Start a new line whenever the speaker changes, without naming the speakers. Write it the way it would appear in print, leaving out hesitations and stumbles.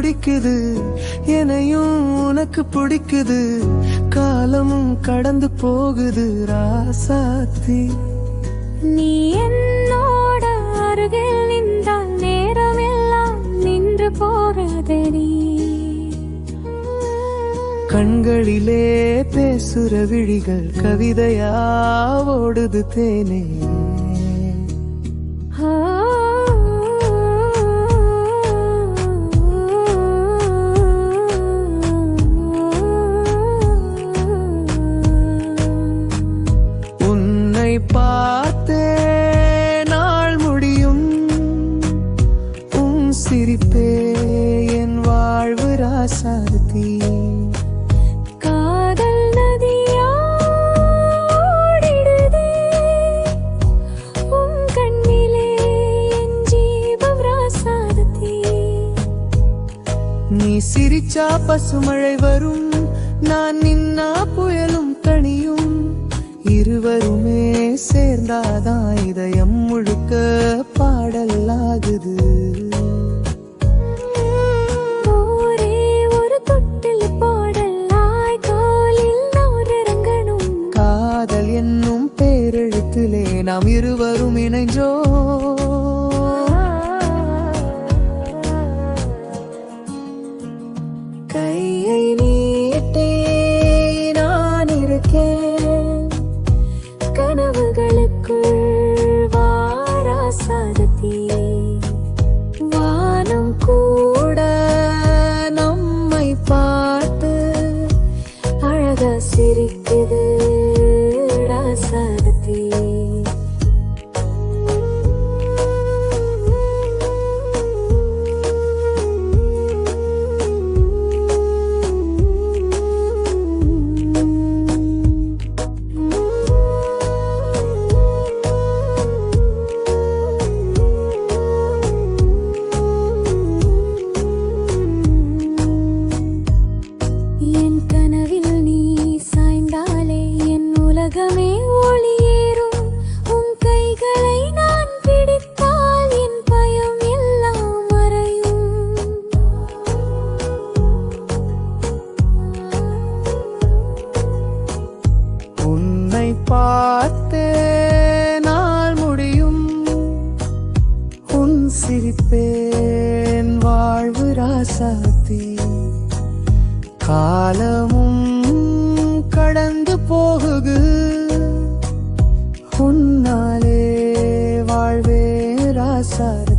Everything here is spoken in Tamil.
பிடிக்குது, என்னையும் உனக்கு பிடிக்குது, காலமும் கடந்து போகுது ராசாத்தி.
நீ என்னோட அருகில் நின்றால் நேரமெல்லாம் நின்று போறதடி.
கண்களிலே பேசுற விழிகள் கவிதையா ஓடுது தேனே. உன்னை பார்த்தே நாள் முடியும், உன் சிரிப்பே என் வாழ்வு ராசாத்தி. நீ சிரிச்சா பசுமழை வரும், நான் நின்னா புயலும் தணியும், இருவருமே சேர்ந்தாதான் இதயம் முழுக்க பாடலாகுது.
ஒரே ஒரு தொட்டில் பாடலாய் காலில் நாம் இறங்கணும்.
காதல் என்னும் பேரெழுத்திலே நாம் இருவரும் இணைஞ்சோ. கையை நீட்டே நான் இருக்கேன்,
கனவுகளுக்குள் வாராசாரதி.
வானம் கூட நம்மை பார்த்து
அழகா சிரிக்குது ராசாரதி. உலகமே ஒளியேறும், உன் கைகளை நான் பிடித்தால் என் பயம் எல்லாம் மறையும்.
உன்னை பார்த்தே நாள் முடியும், உன் சிரிப்பேன் வாழ்வு ராசாத்தி. காலமும் கடந்து போகுது, உன்னாலே வாழ்வே ராசாத்தி.